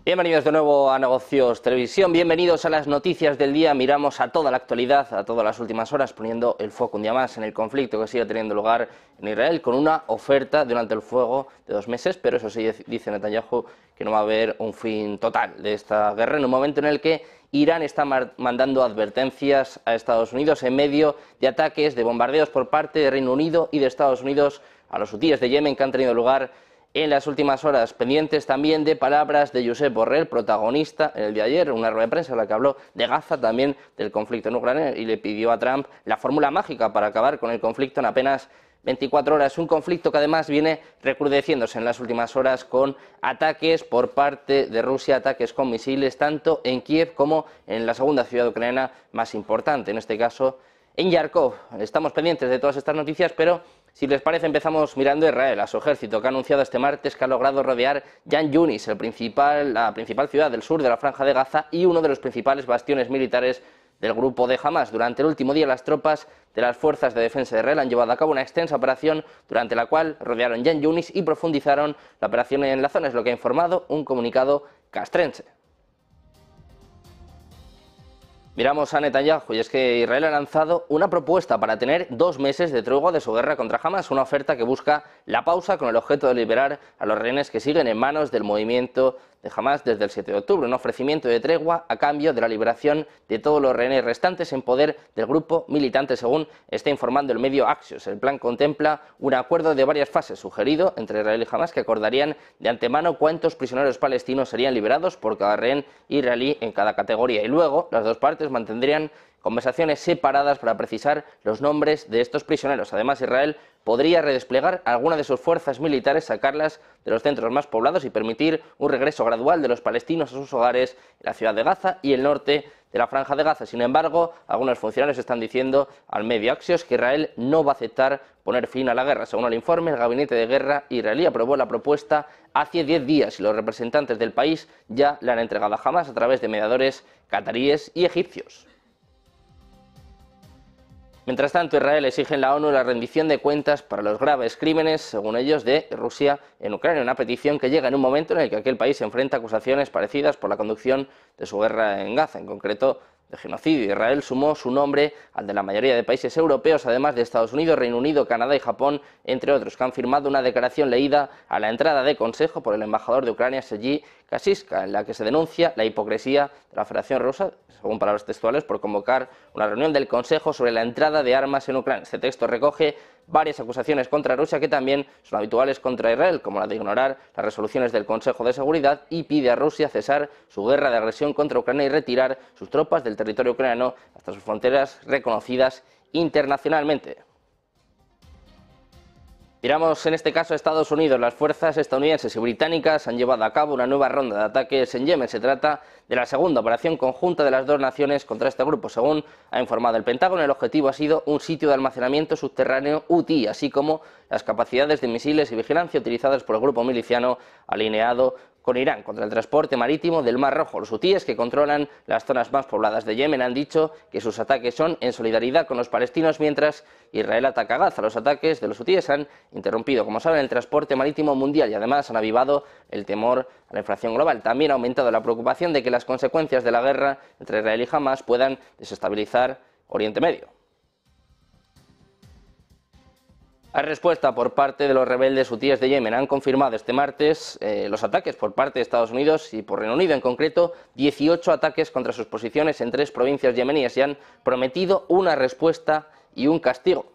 Bienvenidos de nuevo a Negocios Televisión, bienvenidos a las noticias del día. Miramos a toda la actualidad, a todas las últimas horas, poniendo el foco un día más en el conflicto que sigue teniendo lugar en Israel, con una oferta durante el fuego de 2 meses, pero eso sí dice Netanyahu que no va a haber un fin total de esta guerra, en un momento en el que Irán está mandando advertencias a Estados Unidos en medio de ataques, de bombardeos por parte de Reino Unido y de Estados Unidos a los hutíes de Yemen que han tenido lugar en las últimas horas, pendientes también de palabras de Josep Borrell, protagonista en el día de ayer, en una rueda de prensa en la que habló de Gaza, también del conflicto en Ucrania, y le pidió a Trump la fórmula mágica para acabar con el conflicto en apenas 24 horas. Un conflicto que además viene recrudeciéndose en las últimas horas con ataques por parte de Rusia, ataques con misiles, tanto en Kiev como en la segunda ciudad ucraniana más importante, en este caso en Yarkov. Estamos pendientes de todas estas noticias, pero si les parece empezamos mirando a Israel, a su ejército, que ha anunciado este martes que ha logrado rodear Khan Yunis, la principal ciudad del sur de la Franja de Gaza y uno de los principales bastiones militares del grupo de Hamas. Durante el último día las tropas de las fuerzas de defensa de Israel han llevado a cabo una extensa operación durante la cual rodearon Khan Yunis y profundizaron la operación en la zona, es lo que ha informado un comunicado castrense. Miramos a Netanyahu, y es que Israel ha lanzado una propuesta para tener 2 meses de tregua de su guerra contra Hamas, una oferta que busca la pausa con el objeto de liberar a los rehenes que siguen en manos del movimiento de Hamas desde el 7 de octubre, un ofrecimiento de tregua a cambio de la liberación de todos los rehenes restantes en poder del grupo militante, según está informando el medio Axios. El plan contempla un acuerdo de varias fases sugerido entre Israel y Hamas que acordarían de antemano cuántos prisioneros palestinos serían liberados por cada rehén israelí en cada categoría, y luego las dos partes mantendrían conversaciones separadas para precisar los nombres de estos prisioneros. Además, Israel podría redesplegar alguna de sus fuerzas militares, sacarlas de los centros más poblados y permitir un regreso gradual de los palestinos a sus hogares en la ciudad de Gaza y el norte de la Franja de Gaza. Sin embargo, algunos funcionarios están diciendo al medio Axios que Israel no va a aceptar poner fin a la guerra. Según el informe, el gabinete de guerra israelí aprobó la propuesta hace 10 días y los representantes del país ya la han entregado a Hamas a través de mediadores cataríes y egipcios. Mientras tanto, Israel exige en la ONU la rendición de cuentas para los graves crímenes, según ellos, de Rusia en Ucrania, una petición que llega en un momento en el que aquel país se enfrenta a acusaciones parecidas por la conducción de su guerra en Gaza, en concreto de genocidio. Israel sumó su nombre al de la mayoría de países europeos, además de Estados Unidos, Reino Unido, Canadá y Japón, entre otros, que han firmado una declaración leída a la entrada de consejo por el embajador de Ucrania, Sergiy Kasiska, en la que se denuncia la hipocresía de la Federación Rusa, según palabras textuales, por convocar una reunión del Consejo sobre la entrada de armas en Ucrania. Este texto recoge varias acusaciones contra Rusia que también son habituales contra Israel, como la de ignorar las resoluciones del Consejo de Seguridad, y pide a Rusia cesar su guerra de agresión contra Ucrania y retirar sus tropas del territorio ucraniano hasta sus fronteras reconocidas internacionalmente. Miramos en este caso a Estados Unidos. Las fuerzas estadounidenses y británicas han llevado a cabo una nueva ronda de ataques en Yemen. Se trata de la segunda operación conjunta de las dos naciones contra este grupo. Según ha informado el Pentágono, el objetivo ha sido un sitio de almacenamiento subterráneo hutí, así como las capacidades de misiles y vigilancia utilizadas por el grupo miliciano alineado con Irán contra el transporte marítimo del Mar Rojo. Los hutíes, que controlan las zonas más pobladas de Yemen, han dicho que sus ataques son en solidaridad con los palestinos, mientras Israel ataca a Gaza. Los ataques de los hutíes han interrumpido, como saben, el transporte marítimo mundial y además han avivado el temor a la inflación global. También ha aumentado la preocupación de que las consecuencias de la guerra entre Israel y Hamas puedan desestabilizar Oriente Medio. Hay respuesta por parte de los rebeldes hutíes de Yemen. Han confirmado este martes los ataques por parte de Estados Unidos y por Reino Unido, en concreto 18 ataques contra sus posiciones en 3 provincias yemeníes, y han prometido una respuesta y un castigo.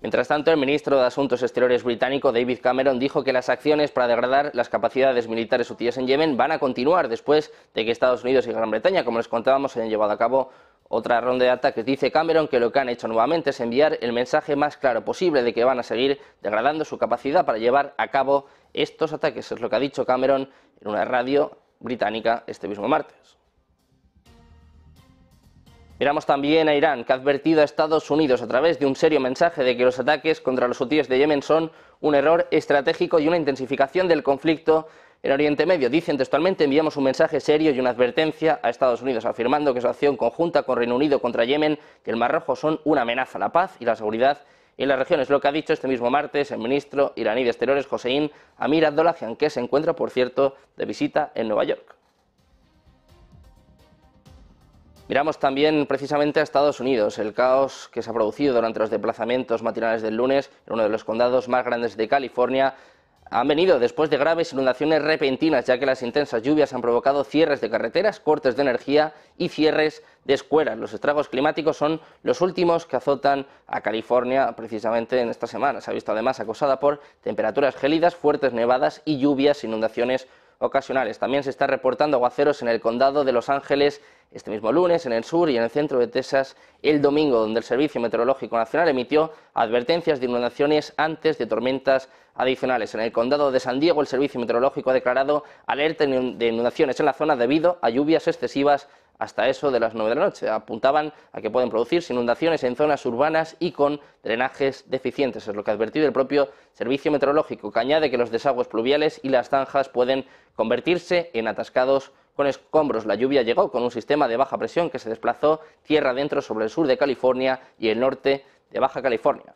Mientras tanto, el ministro de Asuntos Exteriores británico, David Cameron, dijo que las acciones para degradar las capacidades militares hutíes en Yemen van a continuar después de que Estados Unidos y Gran Bretaña, como les contábamos, hayan llevado a cabo otra ronda de ataques. Dice Cameron que lo que han hecho nuevamente es enviar el mensaje más claro posible de que van a seguir degradando su capacidad para llevar a cabo estos ataques. Es lo que ha dicho Cameron en una radio británica este mismo martes. Miramos también a Irán, que ha advertido a Estados Unidos a través de un serio mensaje de que los ataques contra los hutíes de Yemen son un error estratégico y una intensificación del conflicto en Oriente Medio. Dicen textualmente: enviamos un mensaje serio y una advertencia a Estados Unidos, afirmando que su acción conjunta con Reino Unido contra Yemen y el Mar Rojo son una amenaza a la paz y la seguridad en la región. Es lo que ha dicho este mismo martes el ministro iraní de Exteriores, Hossein Amir Abdollahian, que se encuentra, por cierto, de visita en Nueva York. Miramos también precisamente a Estados Unidos. El caos que se ha producido durante los desplazamientos matinales del lunes en uno de los condados más grandes de California han venido después de graves inundaciones repentinas, ya que las intensas lluvias han provocado cierres de carreteras, cortes de energía y cierres de escuelas. Los estragos climáticos son los últimos que azotan a California precisamente en esta semana. Se ha visto además acosada por temperaturas gélidas, fuertes nevadas y lluvias, inundaciones ocasionales. También se están reportando aguaceros en el condado de Los Ángeles este mismo lunes, en el sur y en el centro de Texas el domingo, donde el Servicio Meteorológico Nacional emitió advertencias de inundaciones antes de tormentas adicionales. En el condado de San Diego, el Servicio Meteorológico ha declarado alerta de inundaciones en la zona debido a lluvias excesivas hasta eso de las 9 de la noche. Apuntaban a que pueden producirse inundaciones en zonas urbanas y con drenajes deficientes. Es lo que ha advertido el propio Servicio Meteorológico, que añade que los desagües pluviales y las zanjas pueden convertirse en atascados con escombros. La lluvia llegó con un sistema de baja presión que se desplazó tierra adentro sobre el sur de California y el norte de Baja California.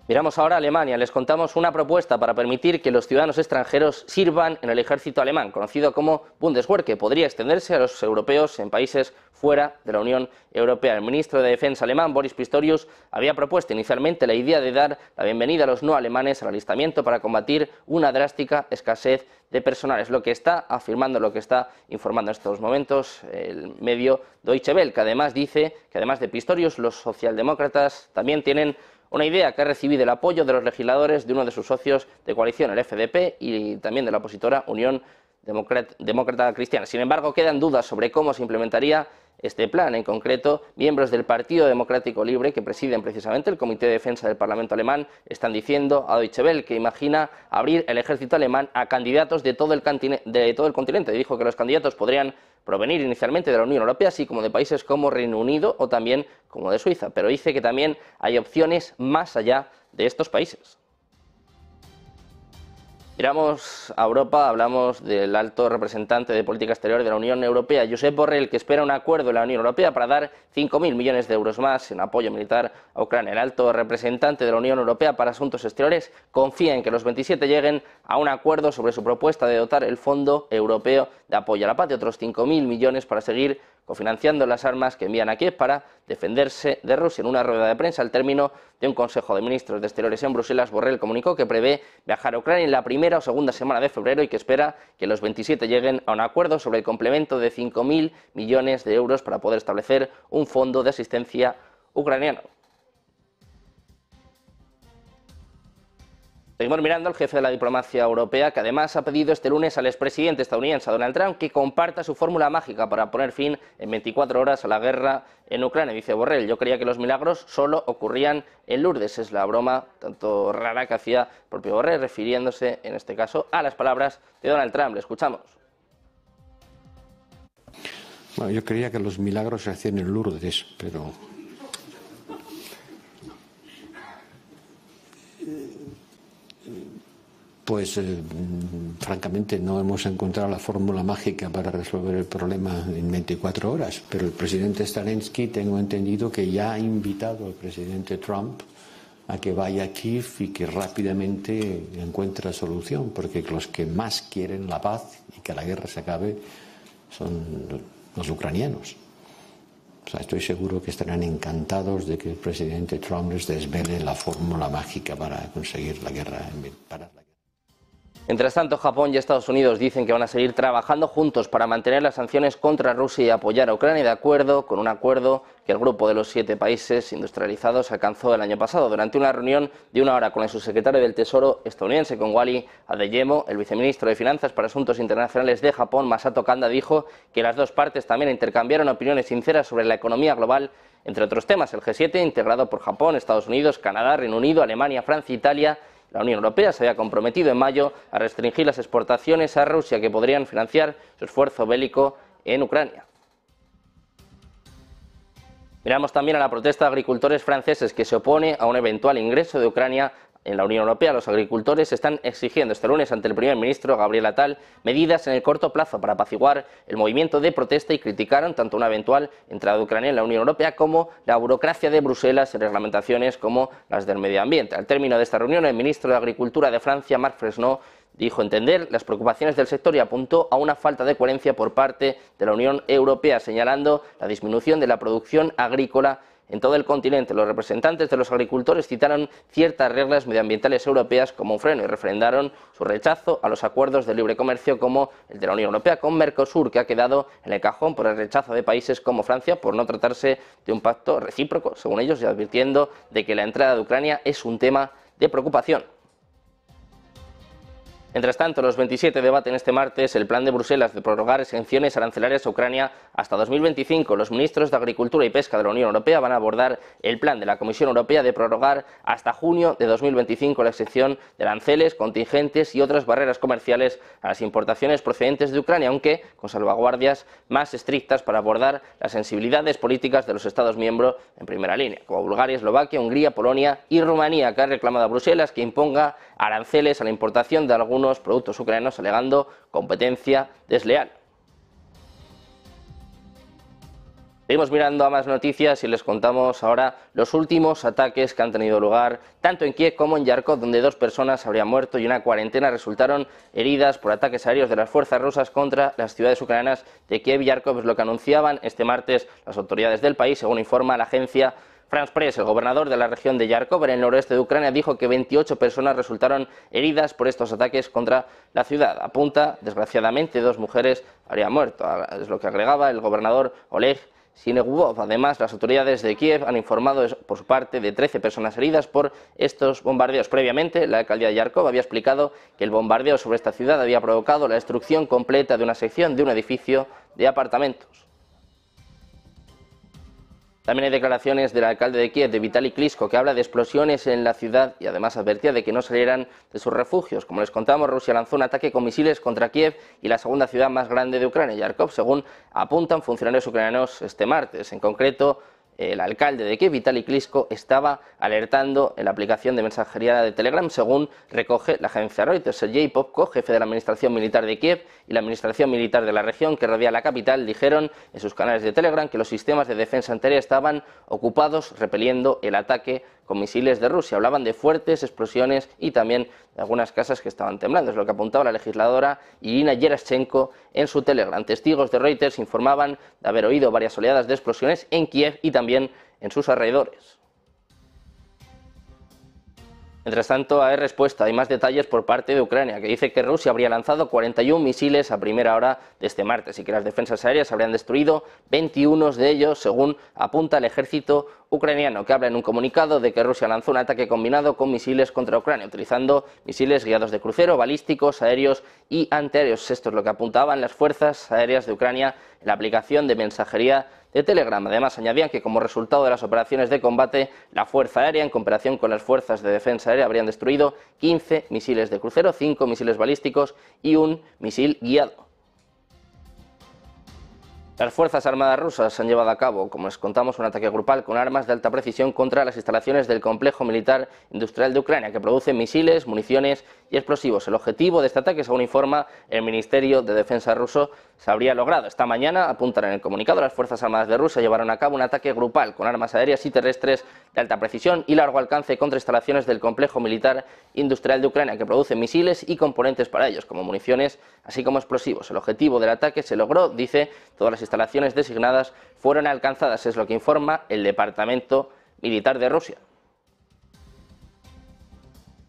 Miramos ahora a Alemania. Les contamos una propuesta para permitir que los ciudadanos extranjeros sirvan en el ejército alemán, conocido como Bundeswehr, que podría extenderse a los europeos en países fuera de la Unión Europea. El ministro de Defensa alemán, Boris Pistorius, había propuesto inicialmente la idea de dar la bienvenida a los no alemanes al alistamiento para combatir una drástica escasez de personal. Es lo que está afirmando, lo que está informando en estos momentos el medio Deutsche Welle, que además dice que además de Pistorius, los socialdemócratas también tienen una idea que ha recibido el apoyo de los legisladores de uno de sus socios de coalición, el FDP, y también de la opositora Unión Demócrata Cristiana. Sin embargo, quedan dudas sobre cómo se implementaría este plan. En concreto, miembros del Partido Democrático Libre, que presiden precisamente el Comité de Defensa del Parlamento alemán, están diciendo a Deutsche Welle que imagina abrir el ejército alemán a candidatos de todo el continente. Dijo que los candidatos podrían provenir inicialmente de la Unión Europea, así como de países como Reino Unido o también como de Suiza, pero dice que también hay opciones más allá de estos países. Miramos a Europa, hablamos del alto representante de política exterior de la Unión Europea, Josep Borrell, que espera un acuerdo de la Unión Europea para dar 5.000 millones de euros más en apoyo militar a Ucrania. El alto representante de la Unión Europea para Asuntos Exteriores confía en que los 27 lleguen a un acuerdo sobre su propuesta de dotar el Fondo Europeo de Apoyo a la Paz de otros 5.000 millones para seguir cofinanciando las armas que envían a Kiev para defenderse de Rusia. En una rueda de prensa al término de un Consejo de Ministros de Exteriores en Bruselas, Borrell comunicó que prevé viajar a Ucrania en la primera o segunda semana de febrero y que espera que los 27 lleguen a un acuerdo sobre el complemento de 5.000 millones de euros para poder establecer un fondo de asistencia ucraniano. Seguimos mirando al jefe de la diplomacia europea, que además ha pedido este lunes al expresidente estadounidense Donald Trump que comparta su fórmula mágica para poner fin en 24 horas a la guerra en Ucrania. Dice Borrell: yo creía que los milagros solo ocurrían en Lourdes. Es la broma tanto rara que hacía el propio Borrell, refiriéndose en este caso a las palabras de Donald Trump. Le escuchamos. Bueno, yo creía que los milagros se hacían en Lourdes, pero francamente no hemos encontrado la fórmula mágica para resolver el problema en 24 horas, pero el presidente Zelensky, tengo entendido que ya ha invitado al presidente Trump a que vaya a Kiev y que rápidamente encuentre solución, porque los que más quieren la paz y que la guerra se acabe son los ucranianos. O sea, estoy seguro que estarán encantados de que el presidente Trump les desvele la fórmula mágica para conseguir la guerra, parar la guerra. Mientras tanto, Japón y Estados Unidos dicen que van a seguir trabajando juntos para mantener las sanciones contra Rusia y apoyar a Ucrania, de acuerdo con un acuerdo que el grupo de los 7 países industrializados alcanzó el año pasado. Durante una reunión de 1 hora con el subsecretario del Tesoro estadounidense, con Wally Adeyemo, el viceministro de Finanzas para Asuntos Internacionales de Japón, Masato Kanda, dijo que las dos partes también intercambiaron opiniones sinceras sobre la economía global, entre otros temas. El G7, integrado por Japón, Estados Unidos, Canadá, Reino Unido, Alemania, Francia, Italia. La Unión Europea se había comprometido en mayo a restringir las exportaciones a Rusia que podrían financiar su esfuerzo bélico en Ucrania. Miramos también a la protesta de agricultores franceses que se opone a un eventual ingreso de Ucrania En la Unión Europea, los agricultores están exigiendo este lunes ante el primer ministro Gabriel Attal medidas en el corto plazo para apaciguar el movimiento de protesta y criticaron tanto una eventual entrada de Ucrania en la Unión Europea como la burocracia de Bruselas en reglamentaciones como las del medio ambiente. Al término de esta reunión, el ministro de Agricultura de Francia, Marc Fesneau, dijo entender las preocupaciones del sector y apuntó a una falta de coherencia por parte de la Unión Europea, señalando la disminución de la producción agrícola en todo el continente. Los representantes de los agricultores citaron ciertas reglas medioambientales europeas como un freno y refrendaron su rechazo a los acuerdos de libre comercio como el de la Unión Europea con Mercosur, que ha quedado en el cajón por el rechazo de países como Francia por no tratarse de un pacto recíproco, según ellos, y advirtiendo de que la entrada de Ucrania es un tema de preocupación. Mientras tanto, los 27 debaten este martes el plan de Bruselas de prorrogar exenciones arancelarias a Ucrania hasta 2025. Los ministros de Agricultura y Pesca de la Unión Europea van a abordar el plan de la Comisión Europea de prorrogar hasta junio de 2025 la exención de aranceles, contingentes y otras barreras comerciales a las importaciones procedentes de Ucrania, aunque con salvaguardias más estrictas para abordar las sensibilidades políticas de los Estados miembros en primera línea, como Bulgaria, Eslovaquia, Hungría, Polonia y Rumanía, que han reclamado a Bruselas que imponga aranceles a la importación de algunos productos ucranianos, alegando competencia desleal. Seguimos mirando a más noticias y les contamos ahora los últimos ataques que han tenido lugar tanto en Kiev como en Yarkov, donde 2 personas habrían muerto y una cuarentena resultaron heridas por ataques aéreos de las fuerzas rusas contra las ciudades ucranianas de Kiev y Yarkov, es lo que anunciaban este martes las autoridades del país, según informa la agencia France Press. El gobernador de la región de Yarkov, en el noroeste de Ucrania, dijo que 28 personas resultaron heridas por estos ataques contra la ciudad. Apunta, desgraciadamente, 2 mujeres habrían muerto, es lo que agregaba el gobernador Oleg Sinegubov. Además, las autoridades de Kiev han informado por su parte de 13 personas heridas por estos bombardeos. Previamente, la alcaldía de Yarkov había explicado que el bombardeo sobre esta ciudad había provocado la destrucción completa de una sección de un edificio de apartamentos. También hay declaraciones del alcalde de Kiev, de Vitaly Klitschko, que habla de explosiones en la ciudad y además advertía de que no salieran de sus refugios. Como les contamos, Rusia lanzó un ataque con misiles contra Kiev y la segunda ciudad más grande de Ucrania, Yarkov, según apuntan funcionarios ucranianos este martes. En concreto, el alcalde de Kiev, Vitaly Klitschko, estaba alertando en la aplicación de mensajería de Telegram, según recoge la agencia Reuters. Sergei Popko, jefe de la administración militar de Kiev y la administración militar de la región que rodea la capital, dijeron en sus canales de Telegram que los sistemas de defensa antiaérea estaban ocupados repeliendo el ataque con misiles de Rusia. Hablaban de fuertes explosiones y también de algunas casas que estaban temblando, es lo que apuntaba la legisladora Irina Yerashchenko en su Telegram. Testigos de Reuters informaban de haber oído varias oleadas de explosiones en Kiev y también en sus alrededores. Mientras tanto, hay respuesta, hay más detalles por parte de Ucrania, que dice que Rusia habría lanzado 41 misiles a primera hora de este martes y que las defensas aéreas habrían destruido 21 de ellos, según apunta el ejército ucraniano, que habla en un comunicado de que Rusia lanzó un ataque combinado con misiles contra Ucrania, utilizando misiles guiados de crucero, balísticos, aéreos y antiaéreos. Esto es lo que apuntaban las fuerzas aéreas de Ucrania en la aplicación de mensajería de Telegram. Además, añadían que como resultado de las operaciones de combate, la Fuerza Aérea, en cooperación con las fuerzas de defensa aérea, habrían destruido 15 misiles de crucero, 5 misiles balísticos y un misil guiado. Las Fuerzas Armadas rusas han llevado a cabo, como les contamos, un ataque grupal con armas de alta precisión contra las instalaciones del complejo militar industrial de Ucrania, que produce misiles, municiones y explosivos. El objetivo de este ataque, según informa el Ministerio de Defensa ruso, se habría logrado. Esta mañana, apuntan en el comunicado, las Fuerzas Armadas de Rusia llevaron a cabo un ataque grupal con armas aéreas y terrestres de alta precisión y largo alcance contra instalaciones del complejo militar industrial de Ucrania, que produce misiles y componentes para ellos, como municiones, así como explosivos. El objetivo del ataque se logró, dice, todas las instalaciones designadas fueron alcanzadas, es lo que informa el Departamento Militar de Rusia.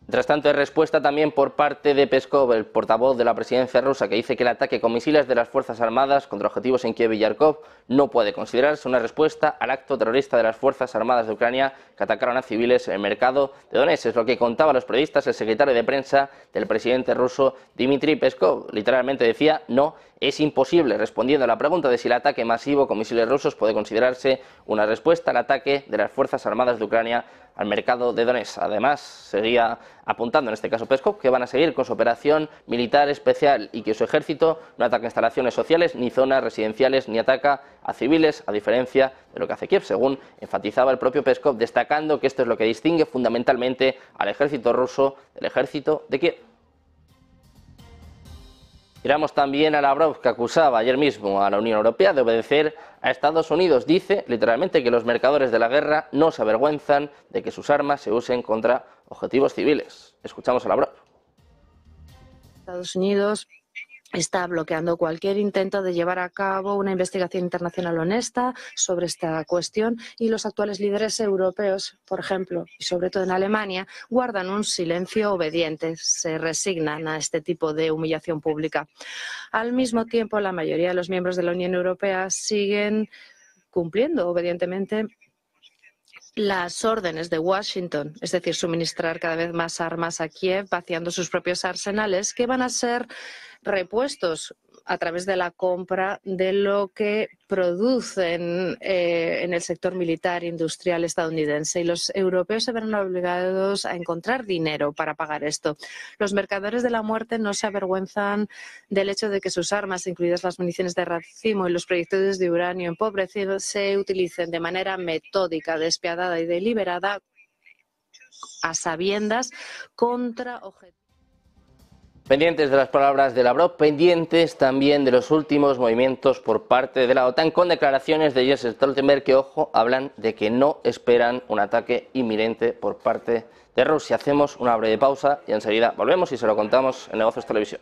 Mientras tanto, hay respuesta también por parte de Peskov, el portavoz de la presidencia rusa, que dice que el ataque con misiles de las Fuerzas Armadas contra objetivos en Kiev y Yarkov no puede considerarse una respuesta al acto terrorista de las Fuerzas Armadas de Ucrania que atacaron a civiles en el mercado de Donetsk. Es lo que contaba a los periodistas el secretario de prensa del presidente ruso, Dmitry Peskov. Literalmente decía: no es imposible, respondiendo a la pregunta de si el ataque masivo con misiles rusos puede considerarse una respuesta al ataque de las Fuerzas Armadas de Ucrania al mercado de Donetsk. Además, seguía apuntando, en este caso Peskov, que van a seguir con su operación militar especial y que su ejército no ataca instalaciones sociales ni zonas residenciales ni ataca a civiles, a diferencia de lo que hace Kiev, según enfatizaba el propio Peskov, destacando que esto es lo que distingue fundamentalmente al ejército ruso del ejército de Kiev. Miramos también a Lavrov, que acusaba ayer mismo a la Unión Europea de obedecer a Estados Unidos. Dice literalmente que los mercaderes de la guerra no se avergüenzan de que sus armas se usen contra objetivos civiles. Escuchamos a Lavrov. Estados Unidos está bloqueando cualquier intento de llevar a cabo una investigación internacional honesta sobre esta cuestión y los actuales líderes europeos, por ejemplo, y sobre todo en Alemania, guardan un silencio obediente, se resignan a este tipo de humillación pública. Al mismo tiempo, la mayoría de los miembros de la Unión Europea siguen cumpliendo obedientemente las órdenes de Washington, es decir, suministrar cada vez más armas a Kiev, vaciando sus propios arsenales, que van a ser repuestos a través de la compra de lo que producen en el sector militar e industrial estadounidense. Y los europeos se verán obligados a encontrar dinero para pagar esto. Los mercaderes de la muerte no se avergüenzan del hecho de que sus armas, incluidas las municiones de racimo y los proyectiles de uranio empobrecido, se utilicen de manera metódica, despiadada y deliberada a sabiendas contra objetivos. Pendientes de las palabras de Lavrov, pendientes también de los últimos movimientos por parte de la OTAN, con declaraciones de Jens Stoltenberg que, ojo, hablan de que no esperan un ataque inminente por parte de Rusia. Hacemos una breve pausa y enseguida volvemos y se lo contamos en Negocios Televisión.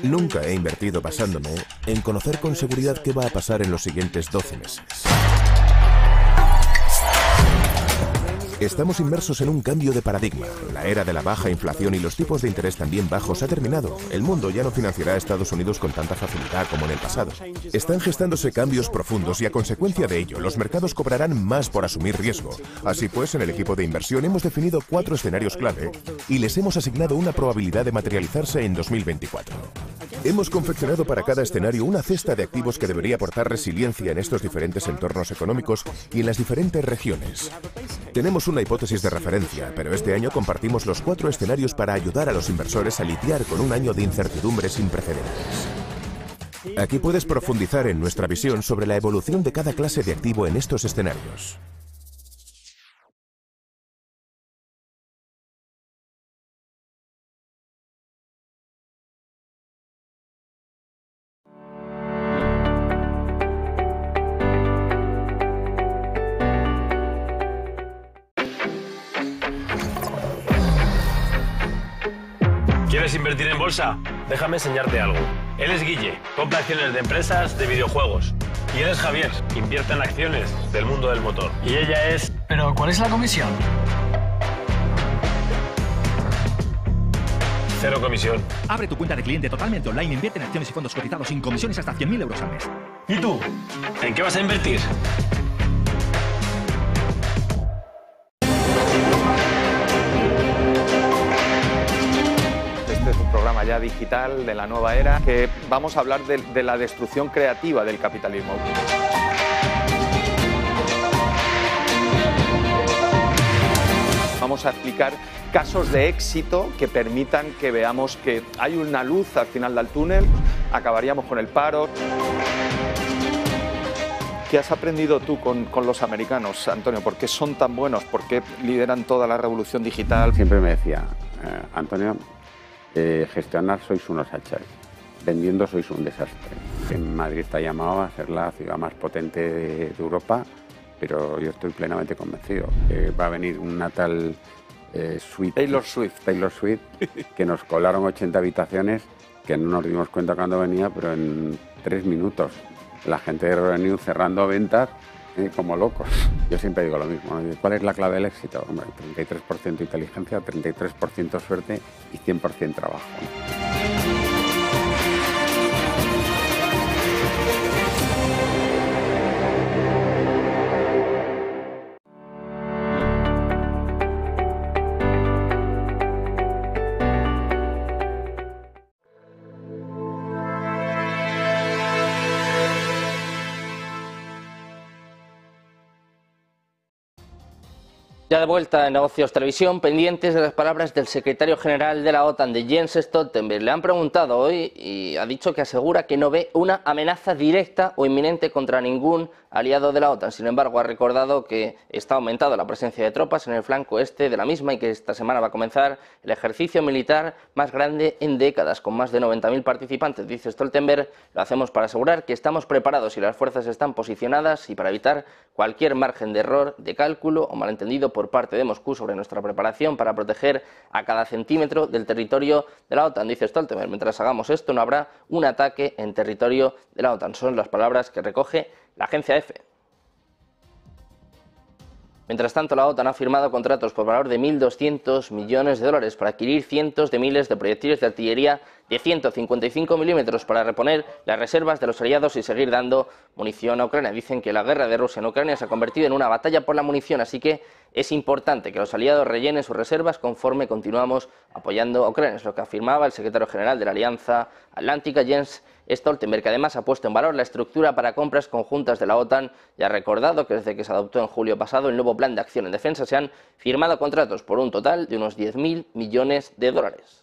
Nunca he invertido basándome en conocer con seguridad qué va a pasar en los siguientes 12 meses. Estamos inmersos en un cambio de paradigma. La era de la baja inflación y los tipos de interés también bajos ha terminado. El mundo ya no financiará a Estados Unidos con tanta facilidad como en el pasado. Están gestándose cambios profundos y a consecuencia de ello, los mercados cobrarán más por asumir riesgo. Así pues, en el equipo de inversión hemos definido 4 escenarios clave y les hemos asignado una probabilidad de materializarse en 2024. Hemos confeccionado para cada escenario una cesta de activos que debería aportar resiliencia en estos diferentes entornos económicos y en las diferentes regiones. Tenemos una hipótesis de referencia, pero este año compartimos los 4 escenarios para ayudar a los inversores a lidiar con un año de incertidumbre sin precedentes. Aquí puedes profundizar en nuestra visión sobre la evolución de cada clase de activo en estos escenarios. ¿Quieres invertir en bolsa? Déjame enseñarte algo. Él es Guille, compra acciones de empresas de videojuegos. Y él es Javier, invierte en acciones del mundo del motor. Y ella es... ¿Pero cuál es la comisión? 0 comisión. Abre tu cuenta de cliente totalmente online, invierte en acciones y fondos cotizados sin comisiones hasta 100.000 euros al mes. ¿Y tú? ¿En qué vas a invertir? Este es un programa ya digital de la nueva era que vamos a hablar de la destrucción creativa del capitalismo. Vamos a explicar casos de éxito que permitan que veamos que hay una luz al final del túnel, acabaríamos con el paro. ¿Qué has aprendido tú con los americanos, Antonio? ¿Por qué son tan buenos? ¿Por qué lideran toda la revolución digital? Siempre me decía, Antonio, gestionar sois unos hachas, vendiendo sois un desastre. En Madrid está llamado a ser la ciudad más potente de Europa, pero yo estoy plenamente convencido que va a venir una tal Taylor Swift, que nos colaron 80 habitaciones, que no nos dimos cuenta cuando venía, pero en 3 minutos la gente de Revenue cerrando ventas como locos. Yo siempre digo lo mismo, ¿no? ¿Cuál es la clave del éxito? Hombre, 33% inteligencia, 33% suerte y 100% trabajo, ¿no? Ya de vuelta en Negocios Televisión, pendientes de las palabras del secretario general de la OTAN, de Jens Stoltenberg. Le han preguntado hoy y ha dicho que asegura que no ve una amenaza directa o inminente contra ningún aliado de la OTAN. Sin embargo, ha recordado que está aumentando la presencia de tropas en el flanco este de la misma y que esta semana va a comenzar el ejercicio militar más grande en décadas, con más de 90.000 participantes. Dice Stoltenberg: lo hacemos para asegurar que estamos preparados y las fuerzas están posicionadas y para evitar cualquier margen de error, de cálculo o malentendido por parte de Moscú sobre nuestra preparación para proteger a cada centímetro del territorio de la OTAN. Dice Stoltenberg: mientras hagamos esto no habrá un ataque en territorio de la OTAN. Son las palabras que recoge la agencia EFE. Mientras tanto, la OTAN ha firmado contratos por valor de 1.200 millones de dólares para adquirir cientos de miles de proyectiles de artillería de 155 milímetros para reponer las reservas de los aliados y seguir dando munición a Ucrania. Dicen que la guerra de Rusia en Ucrania se ha convertido en una batalla por la munición, así que es importante que los aliados rellenen sus reservas conforme continuamos apoyando a Ucrania. Es lo que afirmaba el secretario general de la Alianza Atlántica, Jens Stoltenberg, que además ha puesto en valor la estructura para compras conjuntas de la OTAN y ha recordado que desde que se adoptó en julio pasado el nuevo plan de acción en defensa se han firmado contratos por un total de unos 10.000 millones de dólares.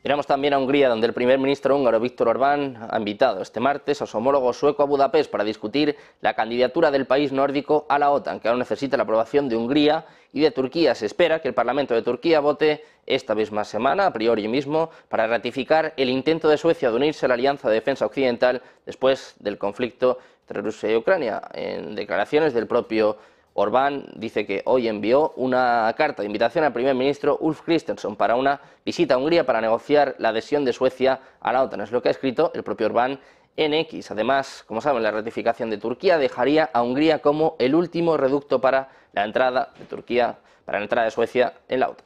Miramos también a Hungría, donde el primer ministro húngaro Viktor Orbán ha invitado este martes a su homólogo sueco a Budapest para discutir la candidatura del país nórdico a la OTAN, que ahora necesita la aprobación de Hungría y de Turquía. Se espera que el Parlamento de Turquía vote esta misma semana, a priori mismo, para ratificar el intento de Suecia de unirse a la Alianza de Defensa Occidental después del conflicto entre Rusia y Ucrania. En declaraciones del propio Orbán dice que hoy envió una carta de invitación al primer ministro Ulf Kristersson para una visita a Hungría para negociar la adhesión de Suecia a la OTAN. Es lo que ha escrito el propio Orbán en X. Además, como saben, la ratificación de Turquía dejaría a Hungría como el último reducto para la entrada de Turquía, para la entrada de Suecia en la OTAN.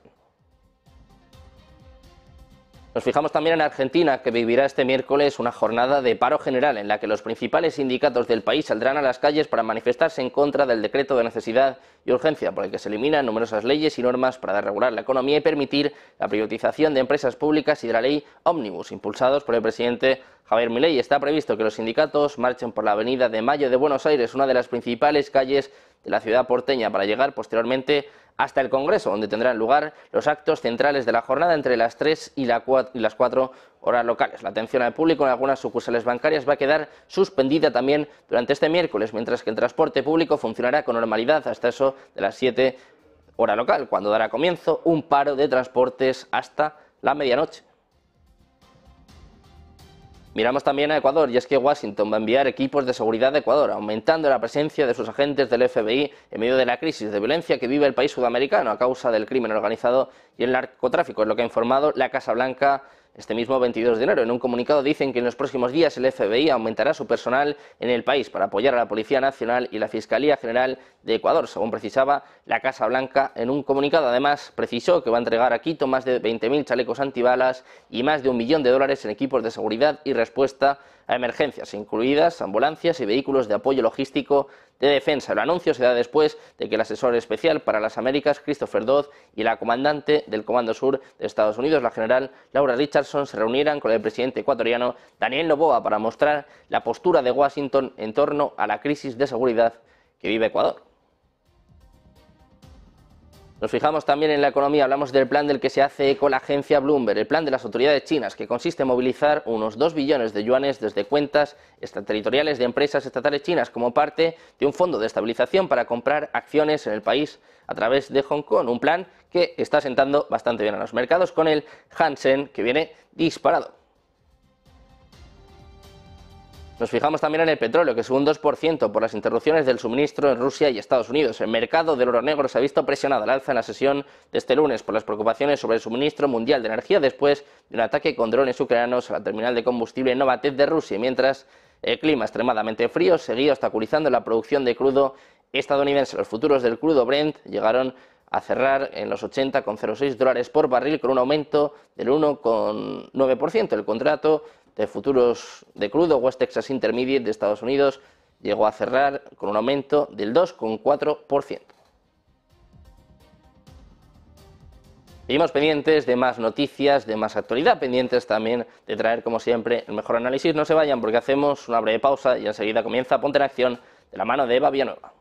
Nos fijamos también en Argentina, que vivirá este miércoles una jornada de paro general en la que los principales sindicatos del país saldrán a las calles para manifestarse en contra del decreto de necesidad y urgencia, por el que se eliminan numerosas leyes y normas para regular la economía y permitir la privatización de empresas públicas y de la ley Ómnibus, impulsados por el presidente Javier Milei. Está previsto que los sindicatos marchen por la avenida de Mayo de Buenos Aires, una de las principales calles de la ciudad porteña, para llegar posteriormente hasta el Congreso, donde tendrán lugar los actos centrales de la jornada entre las 3 y las 4 horas locales. La atención al público en algunas sucursales bancarias va a quedar suspendida también durante este miércoles, mientras que el transporte público funcionará con normalidad hasta eso de las 7 hora local, cuando dará comienzo un paro de transportes hasta la medianoche. Miramos también a Ecuador, y es que Washington va a enviar equipos de seguridad de Ecuador, aumentando la presencia de sus agentes del FBI en medio de la crisis de violencia que vive el país sudamericano a causa del crimen organizado y el narcotráfico. Es lo que ha informado la Casa Blanca este mismo 22 de enero. En un comunicado dicen que en los próximos días el FBI aumentará su personal en el país para apoyar a la Policía Nacional y la Fiscalía General de Ecuador, según precisaba la Casa Blanca en un comunicado. Además, precisó que va a entregar a Quito más de 20.000 chalecos antibalas y más de $1 millón en equipos de seguridad y respuesta a emergencias, incluidas ambulancias y vehículos de apoyo logístico de defensa. El anuncio se da después de que el asesor especial para las Américas, Christopher Dodd, y la comandante del Comando Sur de Estados Unidos, la general Laura Richardson, se reunieran con el presidente ecuatoriano Daniel Noboa para mostrar la postura de Washington en torno a la crisis de seguridad que vive Ecuador. Nos fijamos también en la economía, hablamos del plan del que se hace eco la agencia Bloomberg, el plan de las autoridades chinas, que consiste en movilizar unos 2 billones de yuanes desde cuentas extraterritoriales de empresas estatales chinas como parte de un fondo de estabilización para comprar acciones en el país a través de Hong Kong, un plan que está sentando bastante bien a los mercados con el Hang Seng, que viene disparado. Nos fijamos también en el petróleo, que sube un 2% por las interrupciones del suministro en Rusia y Estados Unidos. El mercado del oro negro se ha visto presionado al alza en la sesión de este lunes por las preocupaciones sobre el suministro mundial de energía después de un ataque con drones ucranianos a la terminal de combustible Novatek de Rusia, mientras el clima extremadamente frío seguía obstaculizando la producción de crudo estadounidense. Los futuros del crudo Brent llegaron a cerrar en los $80,06 por barril, con un aumento del 1,9%. El contrato de futuros de crudo West Texas Intermediate de Estados Unidos llegó a cerrar con un aumento del 2,4%. Seguimos pendientes de más noticias, de más actualidad, pendientes también de traer, como siempre, el mejor análisis. No se vayan porque hacemos una breve pausa y enseguida comienza Ponte en Acción de la mano de Eva Villanueva.